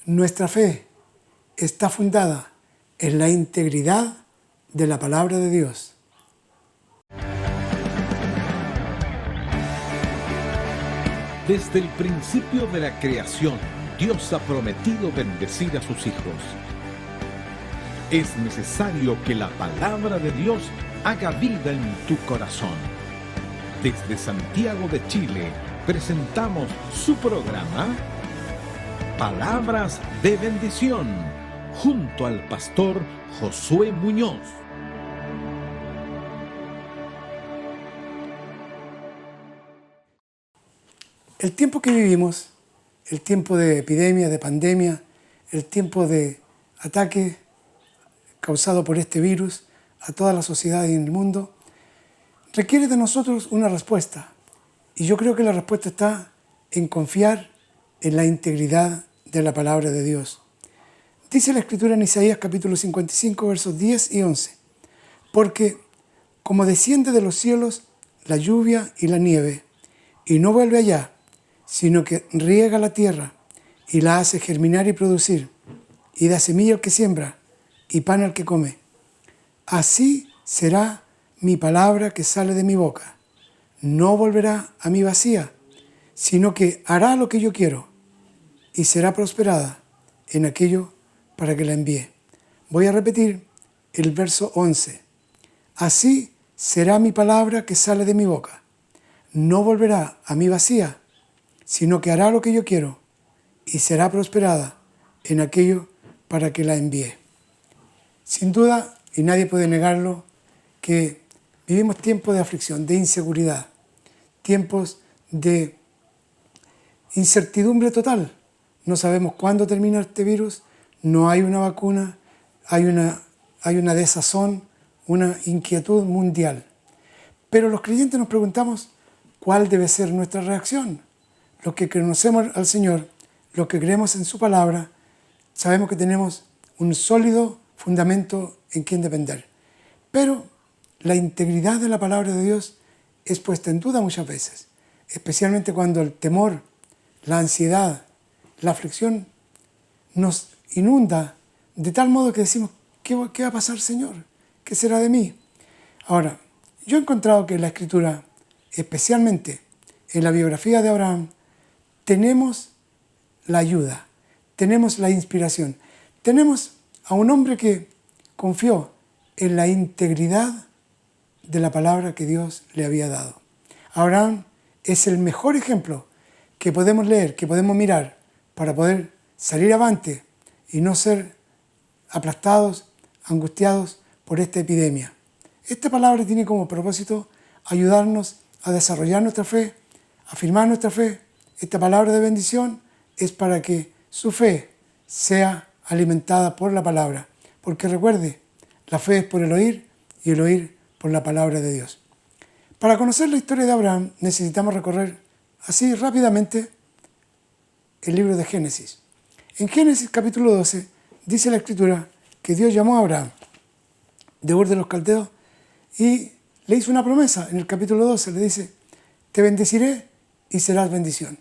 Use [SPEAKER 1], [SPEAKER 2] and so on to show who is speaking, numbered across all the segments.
[SPEAKER 1] Nuestra fe está fundada en la integridad de la palabra de Dios.
[SPEAKER 2] Desde el principio de la creación, Dios ha prometido bendecir a sus hijos. Es necesario que la palabra de Dios haga vida en tu corazón. Desde Santiago de Chile, presentamos su programa Palabras de Bendición, junto al pastor Josué Muñoz.
[SPEAKER 1] El tiempo que vivimos, el tiempo de epidemia, de pandemia, el tiempo de ataque causado por este virus a toda la sociedad y en el mundo, requiere de nosotros una respuesta. Y yo creo que la respuesta está en confiar en la integridad de la palabra de Dios. Dice la Escritura en Isaías capítulo 55, versos 10 y 11. Porque como desciende de los cielos la lluvia y la nieve, y no vuelve allá, sino que riega la tierra y la hace germinar y producir, y da semilla al que siembra y pan al que come. Así será mi palabra que sale de mi boca. No volverá a mí vacía, sino que hará lo que yo quiero y será prosperada en aquello para que la envíe. Voy a repetir el verso 11. Así será mi palabra que sale de mi boca. No volverá a mí vacía, sino que hará lo que yo quiero y será prosperada en aquello para que la envíe. Sin duda, y nadie puede negarlo, que vivimos tiempos de aflicción, de inseguridad, tiempos de incertidumbre total. No sabemos cuándo termina este virus, no hay una vacuna, hay una desazón, una inquietud mundial. Pero los creyentes nos preguntamos cuál debe ser nuestra reacción. Los que conocemos al Señor, los que creemos en su palabra, sabemos que tenemos un sólido fundamento en quien depender. Pero la integridad de la palabra de Dios es puesta en duda muchas veces, especialmente cuando el temor, la ansiedad, la aflicción nos inunda de tal modo que decimos, ¿qué va a pasar, Señor? ¿Qué será de mí? Ahora, yo he encontrado que en la Escritura, especialmente en la biografía de Abraham, tenemos la ayuda, tenemos la inspiración, tenemos a un hombre que confió en la integridad de la palabra que Dios le había dado. Abraham es el mejor ejemplo que podemos leer, que podemos mirar para poder salir avante y no ser aplastados, angustiados por esta epidemia. Esta palabra tiene como propósito ayudarnos a desarrollar nuestra fe, afirmar nuestra fe. Esta palabra de bendición es para que su fe sea alimentada por la palabra. Porque recuerde, la fe es por el oír y el oír por la palabra de Dios. Para conocer la historia de Abraham necesitamos recorrer así rápidamente el libro de Génesis. En Génesis capítulo 12 dice la Escritura que Dios llamó a Abraham de Ur de los Caldeos y le hizo una promesa. En el capítulo 12 le dice, te bendeciré y serás bendición.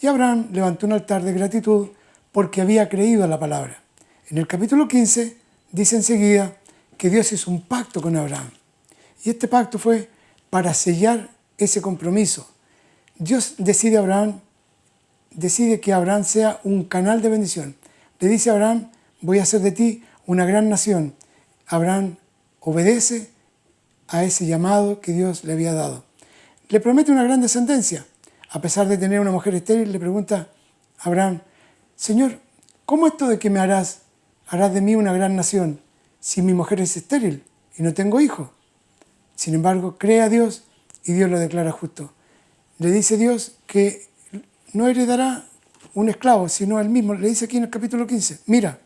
[SPEAKER 1] Y Abraham levantó un altar de gratitud porque había creído a la palabra. En el capítulo 15 dice enseguida que Dios hizo un pacto con Abraham. Y este pacto fue para sellar ese compromiso. Dios decide que Abraham sea un canal de bendición. Le dice a Abraham, voy a hacer de ti una gran nación. Abraham obedece a ese llamado que Dios le había dado. Le promete una gran descendencia. A pesar de tener una mujer estéril, le pregunta a Abraham, Señor, ¿cómo esto de que me harás de mí una gran nación si mi mujer es estéril y no tengo hijo? Sin embargo, cree a Dios y Dios lo declara justo. Le dice Dios que no heredará un esclavo, sino él mismo. Le dice aquí en el capítulo 15, mira,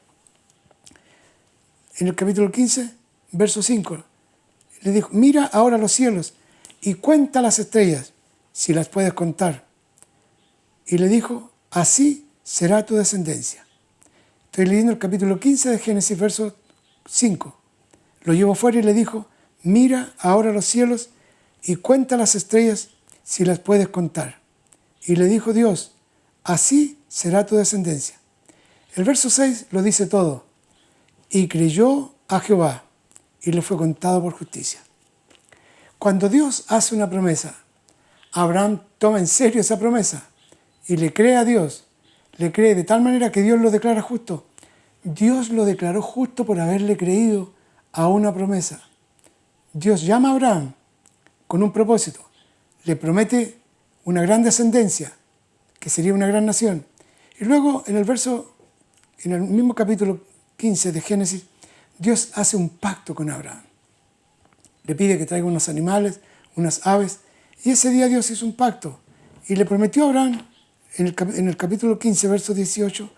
[SPEAKER 1] en el capítulo 15, verso 5, le dijo, mira ahora los cielos y cuenta las estrellas, si las puedes contar. Y le dijo, así será tu descendencia. Estoy leyendo el capítulo 15 de Génesis, verso 5. Lo llevó fuera y le dijo, mira ahora los cielos y cuenta las estrellas, si las puedes contar. Y le dijo Dios, así será tu descendencia. El verso 6 lo dice todo. Y creyó a Jehová y le fue contado por justicia. Cuando Dios hace una promesa, Abraham toma en serio esa promesa y le cree a Dios. Le cree de tal manera que Dios lo declara justo. Dios lo declaró justo por haberle creído a una promesa. Dios llama a Abraham con un propósito. Le promete una gran descendencia, que sería una gran nación. Y luego en el mismo capítulo 15 de Génesis, Dios hace un pacto con Abraham. Le pide que traiga unos animales, unas aves, y ese día Dios hizo un pacto y le prometió a Abraham, en el capítulo 15, verso 18,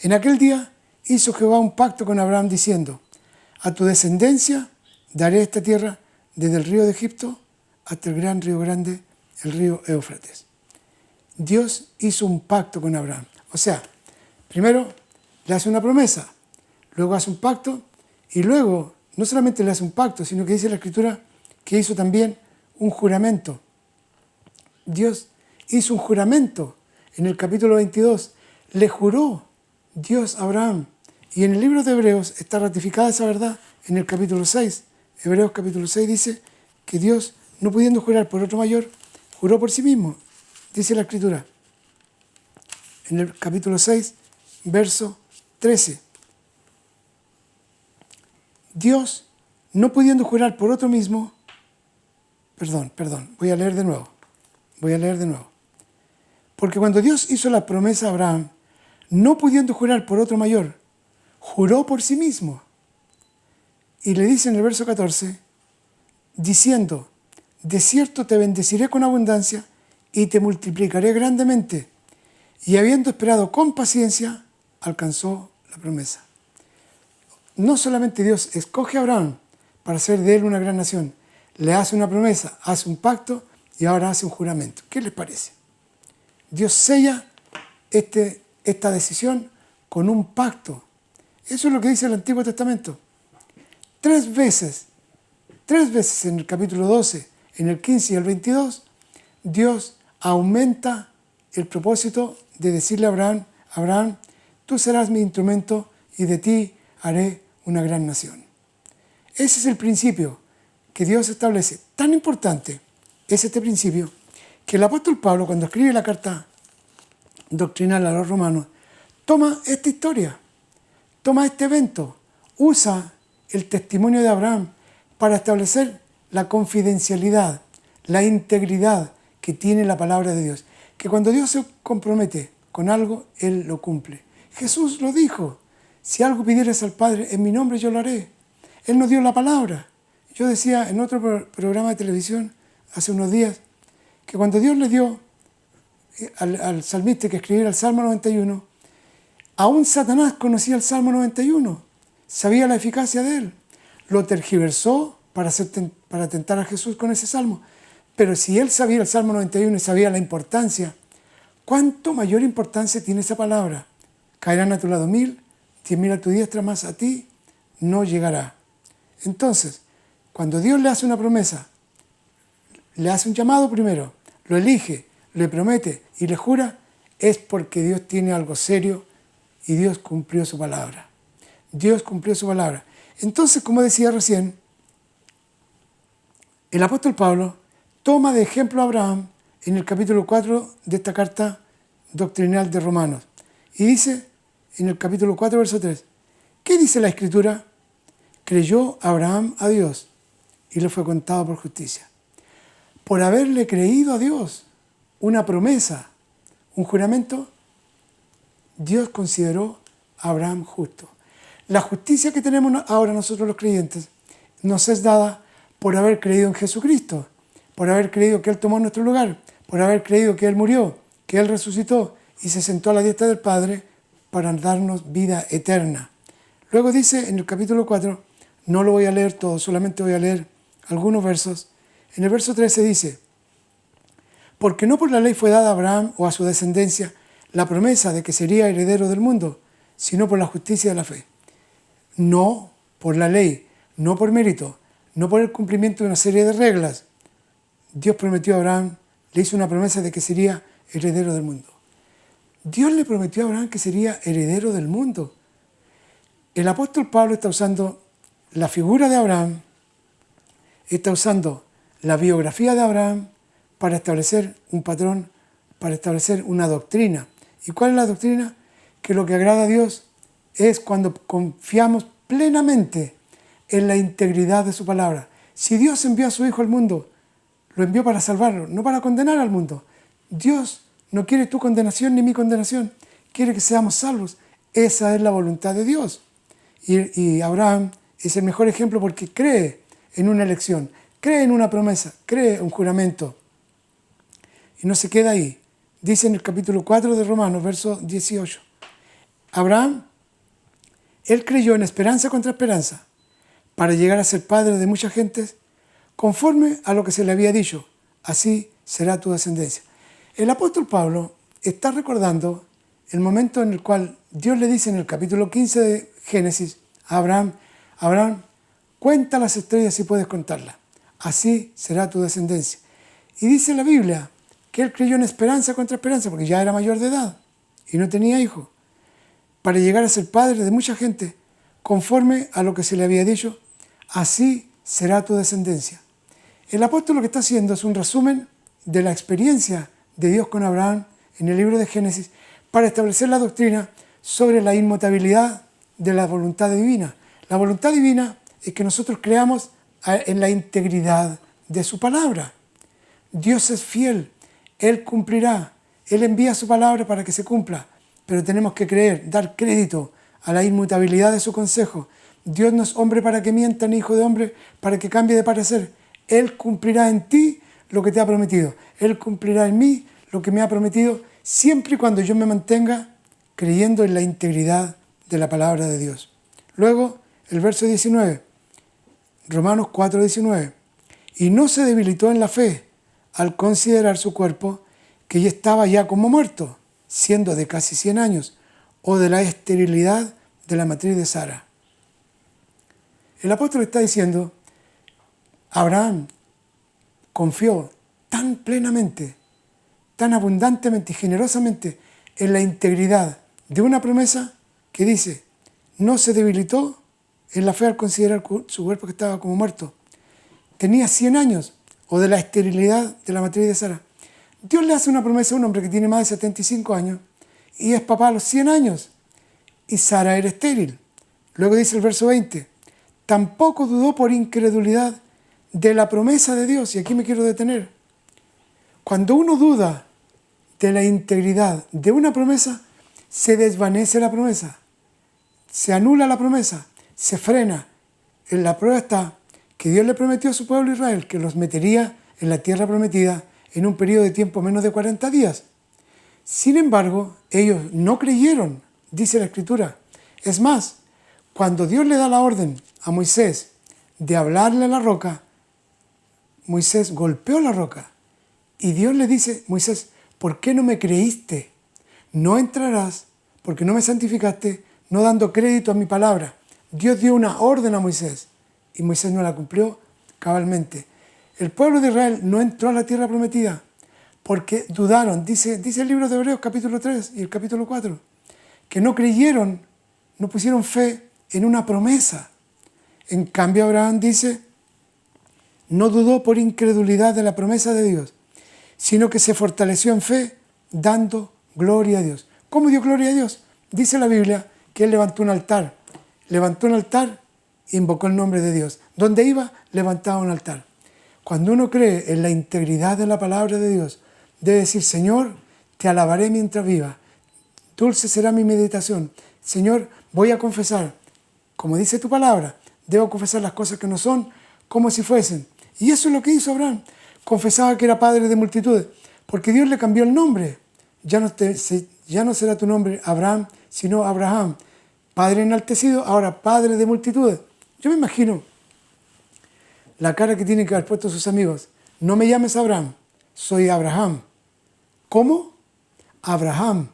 [SPEAKER 1] en aquel día hizo Jehová un pacto con Abraham diciendo, a tu descendencia daré esta tierra desde el río de Egipto hasta el gran río grande, el río Éufrates. Dios hizo un pacto con Abraham. O sea, primero le hace una promesa, luego hace un pacto y luego no solamente le hace un pacto, sino que dice la Escritura que hizo también un juramento. Dios hizo un juramento en el capítulo 22. Le juró Dios a Abraham. Y en el libro de Hebreos está ratificada esa verdad en el capítulo 6. Hebreos capítulo 6 dice que Dios, no pudiendo jurar por otro mayor, juró por sí mismo. Dice la Escritura en el capítulo 6, verso 13. Dios, no pudiendo jurar por otro mismo, voy a leer de nuevo. Porque cuando Dios hizo la promesa a Abraham, no pudiendo jurar por otro mayor, juró por sí mismo. Y le dice en el verso 14, diciendo, de cierto te bendeciré con abundancia y te multiplicaré grandemente. Y habiendo esperado con paciencia, alcanzó la promesa. No solamente Dios escoge a Abraham para hacer de él una gran nación, le hace una promesa, hace un pacto y ahora hace un juramento. ¿Qué les parece? Dios sella esta decisión con un pacto. Eso es lo que dice el Antiguo Testamento. Tres veces en el capítulo 12, en el 15 y el 22, Dios aumenta el propósito de decirle a Abraham, Abraham, tú serás mi instrumento y de ti haré una gran nación. Ese es el principio que Dios establece. Tan importante es este principio que el apóstol Pablo, cuando escribe la carta doctrinal a los romanos, toma esta historia, toma este evento, usa el testimonio de Abraham para establecer la confidencialidad, la integridad que tiene la palabra de Dios. Que cuando Dios se compromete con algo, Él lo cumple. Jesús lo dijo, si algo pidieres al Padre, en mi nombre yo lo haré. Él nos dio la palabra. Yo decía en otro programa de televisión hace unos días que cuando Dios le dio al salmista que escribiera el Salmo 91, aún Satanás conocía el Salmo 91, sabía la eficacia de él. Lo tergiversó para tentar a Jesús con ese salmo. Pero si él sabía el Salmo 91 y sabía la importancia, ¿cuánto mayor importancia tiene esa palabra? Caerán a tu lado 1000, 10.000 a tu diestra, más a ti no llegará. Entonces, cuando Dios le hace una promesa, le hace un llamado primero, lo elige, le promete y le jura, es porque Dios tiene algo serio y Dios cumplió su palabra. Dios cumplió su palabra. Entonces, como decía recién, el apóstol Pablo toma de ejemplo a Abraham en el capítulo 4 de esta carta doctrinal de Romanos. Y dice en el capítulo 4, verso 3, ¿qué dice la Escritura? Creyó Abraham a Dios y le fue contado por justicia. Por haberle creído a Dios una promesa, un juramento, Dios consideró a Abraham justo. La justicia que tenemos ahora nosotros los creyentes nos es dada por haber creído en Jesucristo, por haber creído que Él tomó nuestro lugar, por haber creído que Él murió, que Él resucitó y se sentó a la diestra del Padre para darnos vida eterna. Luego dice en el capítulo 4, no lo voy a leer todo, solamente voy a leer algunos versos. En el verso 13 dice, porque no por la ley fue dada a Abraham o a su descendencia la promesa de que sería heredero del mundo, sino por la justicia de la fe. No por la ley, no por mérito, no por el cumplimiento de una serie de reglas. Dios prometió a Abraham, le hizo una promesa de que sería heredero del mundo. Dios le prometió a Abraham que sería heredero del mundo. El apóstol Pablo está usando la figura de Abraham, está usando la biografía de Abraham para establecer un patrón, para establecer una doctrina. ¿Y cuál es la doctrina? Que lo que agrada a Dios es cuando confiamos plenamente en la integridad de su palabra. Si Dios envió a su Hijo al mundo, lo envió para salvarlo, no para condenar al mundo. Dios no quiere tu condenación ni mi condenación, quiere que seamos salvos. Esa es la voluntad de Dios. Y Abraham es el mejor ejemplo porque cree en una elección, cree en una promesa, cree en un juramento. Y no se queda ahí. Dice en el capítulo 4 de Romanos, verso 18. Abraham, él creyó en esperanza contra esperanza para llegar a ser padre de muchas gentes, conforme a lo que se le había dicho, así será tu descendencia. El apóstol Pablo está recordando el momento en el cual Dios le dice en el capítulo 15 de Génesis a Abraham, Abraham, cuenta las estrellas si puedes contarlas, así será tu descendencia. Y dice la Biblia que él creyó en esperanza contra esperanza, porque ya era mayor de edad y no tenía hijos, para llegar a ser padre de mucha gente, conforme a lo que se le había dicho, así será tu descendencia. El apóstol lo que está haciendo es un resumen de la experiencia de Dios con Abraham en el libro de Génesis para establecer la doctrina sobre la inmutabilidad de la voluntad divina. La voluntad divina es que nosotros creamos en la integridad de su palabra. Dios es fiel, Él cumplirá, Él envía su palabra para que se cumpla, pero tenemos que creer, dar crédito a la inmutabilidad de su consejo. Dios no es hombre para que mienta, ni hijo de hombre para que cambie de parecer. Él cumplirá en ti lo que te ha prometido. Él cumplirá en mí lo que me ha prometido, siempre y cuando yo me mantenga creyendo en la integridad de la palabra de Dios. Luego, el verso 19, Romanos 4:19. Y no se debilitó en la fe al considerar su cuerpo, que ya estaba ya como muerto, siendo de casi 100 años, o de la esterilidad de la matriz de Sara. El apóstol está diciendo, Abraham confió tan plenamente, tan abundantemente y generosamente en la integridad de una promesa que dice, no se debilitó en la fe al considerar su cuerpo que estaba como muerto. Tenía 100 años, o de la esterilidad de la matriz de Sara. Dios le hace una promesa a un hombre que tiene más de 75 años y es papá a los 100 años. Y Sara era estéril. Luego dice el verso 20, tampoco dudó por incredulidad de la promesa de Dios. Y aquí me quiero detener. Cuando uno duda de la integridad de una promesa, se desvanece la promesa, se anula la promesa, se frena. En la prueba está que Dios le prometió a su pueblo Israel que los metería en la tierra prometida en un periodo de tiempo menos de 40 días. Sin embargo, ellos no creyeron, dice la Escritura. Es más, cuando Dios le da la orden a Moisés de hablarle a la roca, Moisés golpeó la roca y Dios le dice, Moisés, ¿por qué no me creíste? No entrarás porque no me santificaste, no dando crédito a mi palabra. Dios dio una orden a Moisés y Moisés no la cumplió cabalmente. El pueblo de Israel no entró a la tierra prometida porque dudaron. Dice el libro de Hebreos capítulo 3 y el capítulo 4, que no creyeron, no pusieron fe en una promesa. En cambio, Abraham dice, no dudó por incredulidad de la promesa de Dios, sino que se fortaleció en fe, dando gloria a Dios. ¿Cómo dio gloria a Dios? Dice la Biblia que él levantó un altar. Levantó un altar e invocó el nombre de Dios. Donde iba, levantaba un altar. Cuando uno cree en la integridad de la palabra de Dios, debe decir, Señor, te alabaré mientras viva. Dulce será mi meditación. Señor, voy a confesar, como dice tu palabra, debo confesar las cosas que no son como si fuesen. Y eso es lo que hizo Abraham. Confesaba que era padre de multitudes, porque Dios le cambió el nombre. Ya no será tu nombre Abraham, sino Abraham. Padre enaltecido, ahora padre de multitudes. Yo me imagino la cara que tienen que haber puesto sus amigos. No me llames Abraham, soy Abraham. ¿Cómo? Abraham,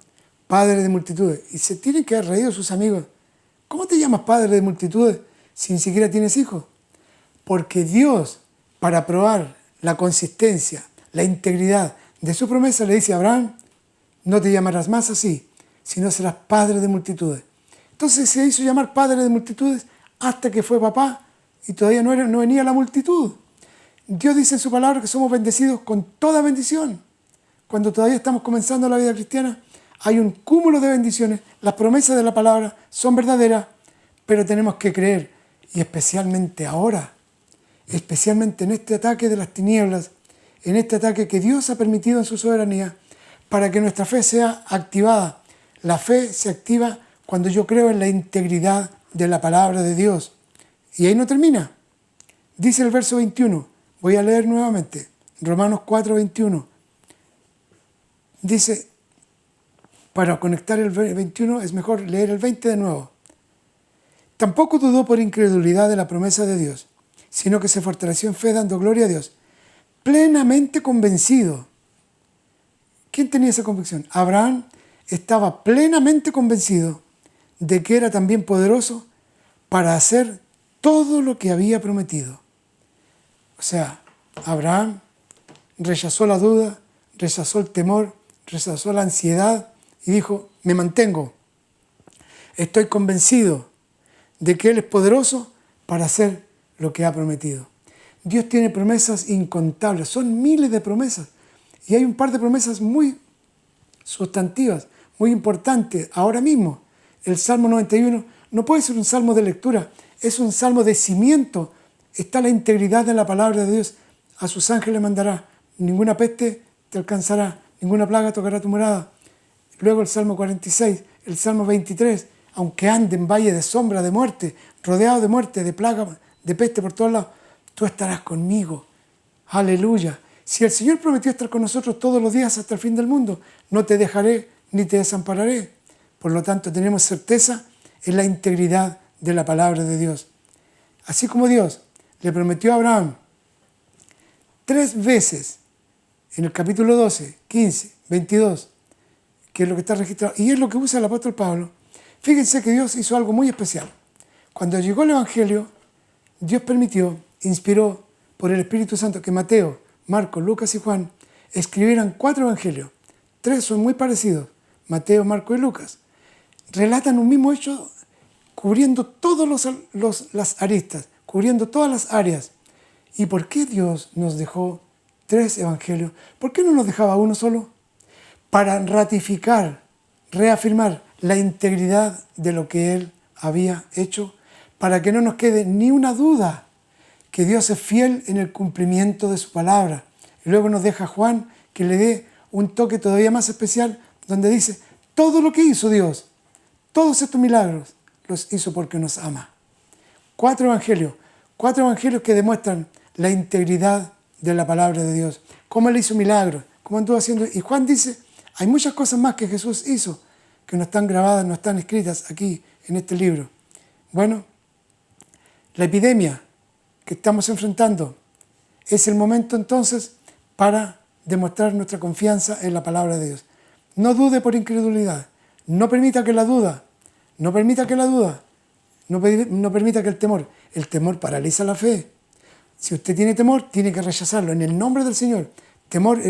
[SPEAKER 1] padre de multitudes. Y se tienen que haber reído sus amigos. ¿Cómo te llamas padre de multitudes si ni siquiera tienes hijos? Porque Dios, para probar la consistencia, la integridad de su promesa, le dice a Abraham, no te llamarás más así, sino serás padre de multitudes. Entonces se hizo llamar padre de multitudes hasta que fue papá y todavía no venía la multitud. Dios dice en su palabra que somos bendecidos con toda bendición. Cuando todavía estamos comenzando la vida cristiana, hay un cúmulo de bendiciones. Las promesas de la palabra son verdaderas, pero tenemos que creer. Y especialmente ahora, especialmente en este ataque de las tinieblas, en este ataque que Dios ha permitido en su soberanía, para que nuestra fe sea activada. La fe se activa cuando yo creo en la integridad de la palabra de Dios. Y ahí no termina. Dice el verso 21, voy a leer nuevamente, Romanos 4, 21. Dice, para conectar el 21 es mejor leer el 20 de nuevo. Tampoco dudó por incredulidad de la promesa de Dios, sino que se fortaleció en fe dando gloria a Dios, plenamente convencido. ¿Quién tenía esa convicción? Abraham estaba plenamente convencido de que era también poderoso para hacer todo lo que había prometido. O sea, Abraham rechazó la duda, rechazó el temor, rechazó la ansiedad y dijo, me mantengo. Estoy convencido de que Él es poderoso para hacer lo que ha prometido. Dios tiene promesas incontables, son miles de promesas. Y hay un par de promesas muy sustantivas, muy importantes. Ahora mismo, el Salmo 91 no puede ser un salmo de lectura, es un salmo de cimiento. Está la integridad de la palabra de Dios. A sus ángeles mandará, ninguna peste te alcanzará, ninguna plaga tocará tu morada. Luego el Salmo 46, el Salmo 23, aunque ande en valle de sombra de muerte, rodeado de muerte, de plaga, de peste por todos lados, tú estarás conmigo. Aleluya. Si el Señor prometió estar con nosotros todos los días hasta el fin del mundo, no te dejaré ni te desampararé. Por lo tanto, tenemos certeza en la integridad de la palabra de Dios. Así como Dios le prometió a Abraham 3 veces en el capítulo 12, 15, 22, que es lo que está registrado, y es lo que usa el apóstol Pablo. Fíjense que Dios hizo algo muy especial. Cuando llegó el Evangelio, Dios permitió, inspiró por el Espíritu Santo que Mateo, Marcos, Lucas y Juan escribieran 4 evangelios. 3 son muy parecidos, Mateo, Marcos y Lucas. Relatan un mismo hecho cubriendo todas las aristas, cubriendo todas las áreas. ¿Y por qué Dios nos dejó 3 evangelios? ¿Por qué no nos dejaba uno solo? Para ratificar, reafirmar la integridad de lo que Él había hecho, para que no nos quede ni una duda que Dios es fiel en el cumplimiento de su palabra. Y luego nos deja Juan que le dé un toque todavía más especial, donde dice, todo lo que hizo Dios, todos estos milagros, los hizo porque nos ama. 4 evangelios que demuestran la integridad de la palabra de Dios, cómo Él hizo milagros, cómo anduvo haciendo. Y Juan dice, hay muchas cosas más que Jesús hizo, que no están grabadas, no están escritas aquí en este libro. Bueno, la epidemia que estamos enfrentando es el momento entonces para demostrar nuestra confianza en la palabra de Dios. No dude por incredulidad, no permita que no permita que el temor paraliza la fe. Si usted tiene temor, tiene que rechazarlo en el nombre del Señor. Temor,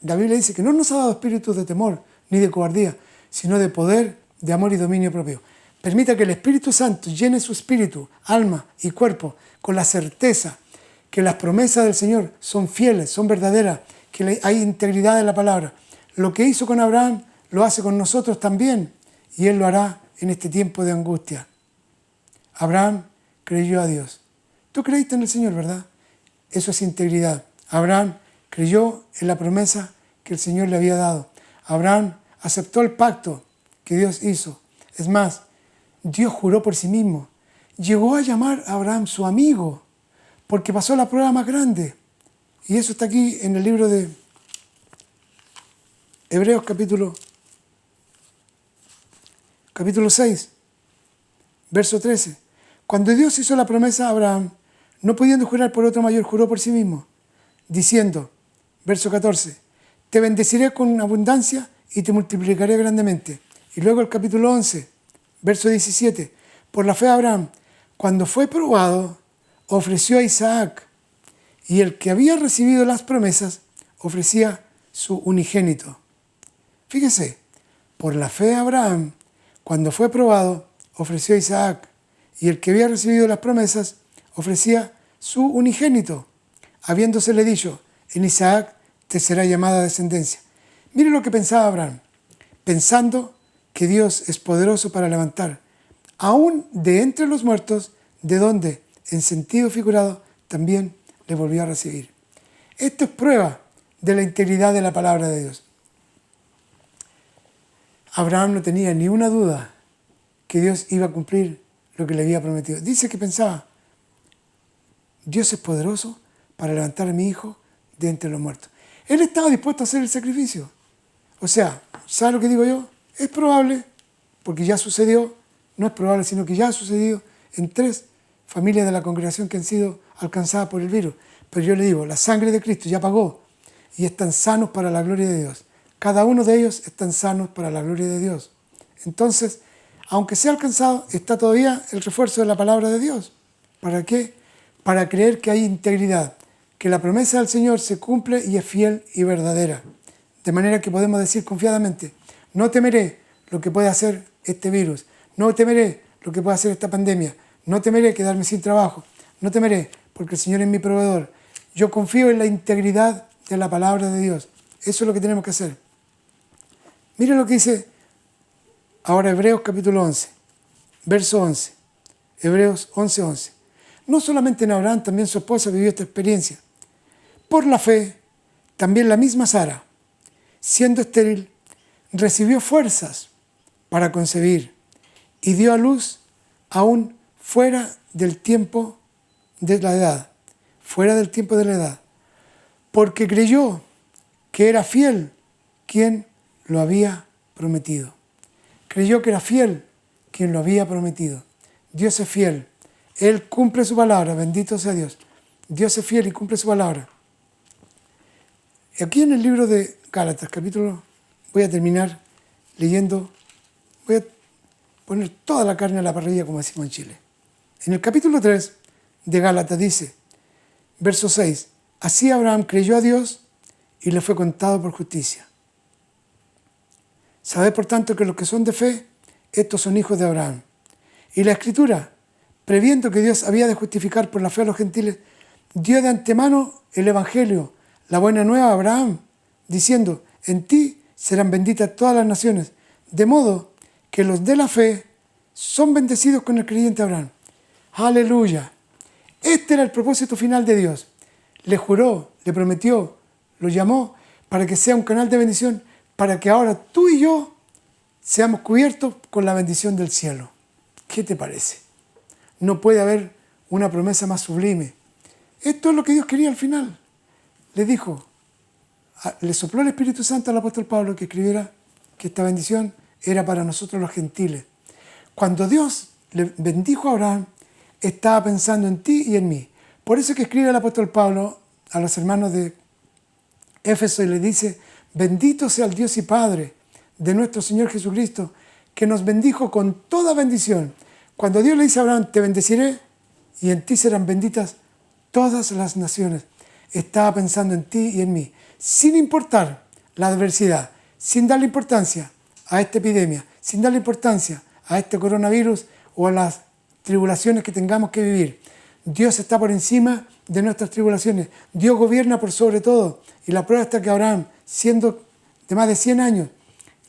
[SPEAKER 1] la Biblia dice que no nos ha dado espíritu de temor ni de cobardía, sino de poder, de amor y dominio propio. Permita que el Espíritu Santo llene su espíritu, alma y cuerpo con la certeza que las promesas del Señor son fieles, son verdaderas, que hay integridad en la palabra. Lo que hizo con Abraham lo hace con nosotros también, y Él lo hará en este tiempo de angustia. Abraham creyó a Dios. Tú creíste en el Señor, ¿verdad? Eso es integridad. Abraham creyó en la promesa que el Señor le había dado. Abraham aceptó el pacto que Dios hizo. Es más, Dios juró por sí mismo. Llegó a llamar a Abraham su amigo, porque pasó la prueba más grande. Y eso está aquí en el libro de Hebreos capítulo 6, verso 13. Cuando Dios hizo la promesa a Abraham, no pudiendo jurar por otro mayor, juró por sí mismo, diciendo, verso 14, te bendeciré con abundancia y te multiplicaré grandemente. Y luego el capítulo 11, verso 17, por la fe Abraham, cuando fue probado, ofreció a Isaac, y el que había recibido las promesas ofrecía su unigénito. Fíjese, Por la fe Abraham, cuando fue probado, ofreció a Isaac, y el que había recibido las promesas ofrecía su unigénito, habiéndosele dicho, en Isaac te será llamada descendencia. Mire lo que pensaba Abraham, pensando que Dios es poderoso para levantar, aún de entre los muertos, de donde, en sentido figurado, también le volvió a recibir. Esto es prueba de la integridad de la palabra de Dios. Abraham no tenía ni una duda que Dios iba a cumplir lo que le había prometido. Dice que pensaba, Dios es poderoso para levantar a mi hijo de entre los muertos. Él estaba dispuesto a hacer el sacrificio. O sea, ¿sabe lo que digo yo? Es probable, porque ya sucedió, no es probable, sino que ya ha sucedido en 3 familias de la congregación que han sido alcanzadas por el virus. Pero yo le digo, la sangre de Cristo ya pagó y están sanos para la gloria de Dios. Cada uno de ellos están sanos para la gloria de Dios. Entonces, aunque sea alcanzado, está todavía el refuerzo de la palabra de Dios. ¿Para qué? Para creer que hay integridad, que la promesa del Señor se cumple y es fiel y verdadera. De manera que podemos decir confiadamente, no temeré lo que puede hacer este virus, no temeré lo que puede hacer esta pandemia, no temeré quedarme sin trabajo, no temeré porque el Señor es mi proveedor. Yo confío en la integridad de la palabra de Dios. Eso es lo que tenemos que hacer. Mire lo que dice ahora Hebreos capítulo 11, verso 11. Hebreos 11:11. No solamente en Abraham, también su esposa vivió esta experiencia. Por la fe, también la misma Sara, siendo estéril, recibió fuerzas para concebir y dio a luz aún fuera del tiempo de la edad. Fuera del tiempo de la edad. Porque creyó que era fiel quien lo había prometido. Creyó que era fiel quien lo había prometido. Dios es fiel. Él cumple su palabra. Bendito sea Dios. Dios es fiel y cumple su palabra. Aquí en el libro de Gálatas, capítulo, voy a terminar leyendo, voy a poner toda la carne a la parrilla, como decimos en Chile. En el capítulo 3 de Gálatas dice, verso 6, así Abraham creyó a Dios y le fue contado por justicia. Sabed por tanto que los que son de fe, estos son hijos de Abraham. Y la Escritura, previendo que Dios había de justificar por la fe a los gentiles, dio de antemano el Evangelio, la buena nueva a Abraham, diciendo, en ti serán benditas todas las naciones, de modo que los de la fe son bendecidos con el creyente Abraham. ¡Aleluya! Este era el propósito final de Dios. Le juró, le prometió, lo llamó para que sea un canal de bendición, para que ahora tú y yo seamos cubiertos con la bendición del cielo. ¿Qué te parece? No puede haber una promesa más sublime. Esto es lo que Dios quería al final. Le dijo, le sopló el Espíritu Santo al apóstol Pablo que escribiera que esta bendición era para nosotros los gentiles. Cuando Dios le bendijo a Abraham, estaba pensando en ti y en mí. Por eso que escribe el apóstol Pablo a los hermanos de Éfeso y le dice, bendito sea el Dios y Padre de nuestro Señor Jesucristo, que nos bendijo con toda bendición. Cuando Dios le dice a Abraham, te bendeciré y en ti serán benditas todas las naciones, estaba pensando en ti y en mí, sin importar la adversidad, sin darle importancia a esta epidemia, sin darle importancia a este coronavirus o a las tribulaciones que tengamos que vivir. Dios está por encima de nuestras tribulaciones. Dios gobierna por sobre todo. Y la prueba está que Abraham, siendo de más de 100 años,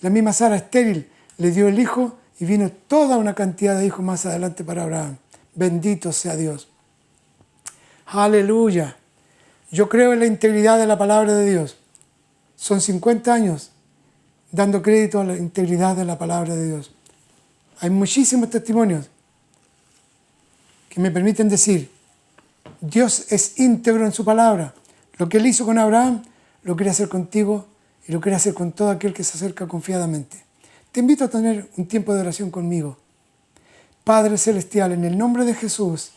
[SPEAKER 1] la misma Sara estéril, le dio el hijo y vino toda una cantidad de hijos más adelante para Abraham. Bendito sea Dios. Aleluya. Yo creo en la integridad de la palabra de Dios. Son 50 años dando crédito a la integridad de la palabra de Dios. Hay muchísimos testimonios que me permiten decir, Dios es íntegro en su palabra. Lo que Él hizo con Abraham, lo quiere hacer contigo y lo quiere hacer con todo aquel que se acerca confiadamente. Te invito a tener un tiempo de oración conmigo. Padre Celestial, en el nombre de Jesús,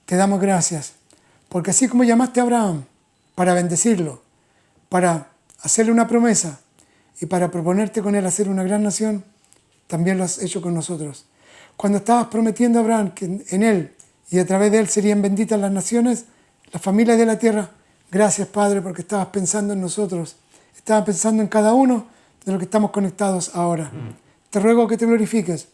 [SPEAKER 1] te damos gracias, porque así como llamaste a Abraham para bendecirlo, para hacerle una promesa y para proponerte con él hacer una gran nación, también lo has hecho con nosotros. Cuando estabas prometiendo a Abraham que en él y a través de él serían benditas las naciones, las familias de la tierra, gracias Padre, porque estabas pensando en nosotros, estabas pensando en cada uno de los que estamos conectados ahora. Te ruego que te glorifiques.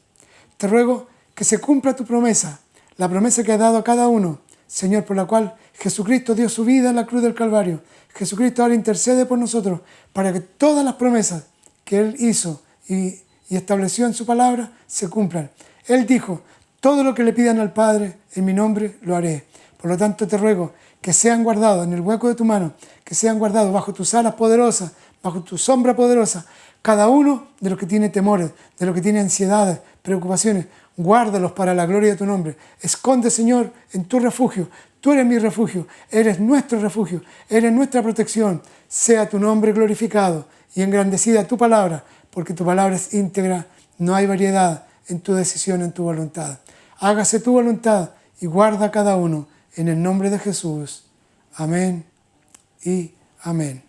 [SPEAKER 1] Te ruego que se cumpla tu promesa, la promesa que has dado a cada uno, Señor, por la cual Jesucristo dio su vida en la cruz del Calvario. Jesucristo ahora intercede por nosotros para que todas las promesas que Él hizo y estableció en su palabra se cumplan. Él dijo, todo lo que le pidan al Padre en mi nombre lo haré. Por lo tanto te ruego que sean guardados en el hueco de tu mano, que sean guardados bajo tus alas poderosas, bajo tu sombra poderosa, cada uno de los que tiene temores, de los que tiene ansiedades, preocupaciones, guárdalos para la gloria de tu nombre. Esconde, Señor, en tu refugio. Tú eres mi refugio, eres nuestro refugio, eres nuestra protección. Sea tu nombre glorificado y engrandecida tu palabra, porque tu palabra es íntegra, no hay variedad en tu decisión, en tu voluntad. Hágase tu voluntad y guarda a cada uno en el nombre de Jesús. Amén y amén.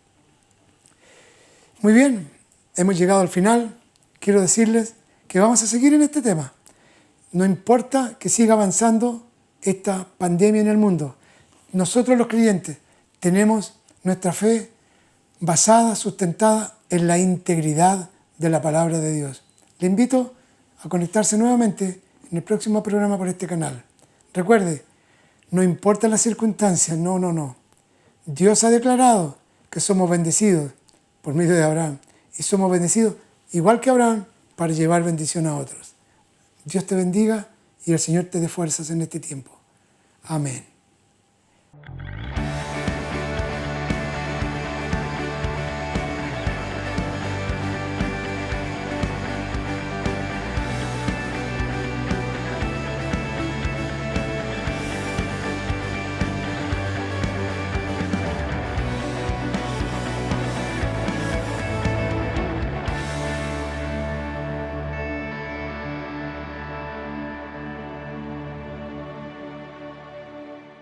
[SPEAKER 1] Muy bien, hemos llegado al final. Quiero decirles que vamos a seguir en este tema. No importa que siga avanzando esta pandemia en el mundo. Nosotros los creyentes tenemos nuestra fe basada, sustentada en la integridad de la palabra de Dios. Le invito a conectarse nuevamente en el próximo programa por este canal. Recuerde, no importa las circunstancias, no. Dios ha declarado que somos bendecidos por medio de Abraham y somos bendecidos igual que Abraham para llevar bendición a otros. Dios te bendiga y el Señor te dé fuerzas en este tiempo. Amén.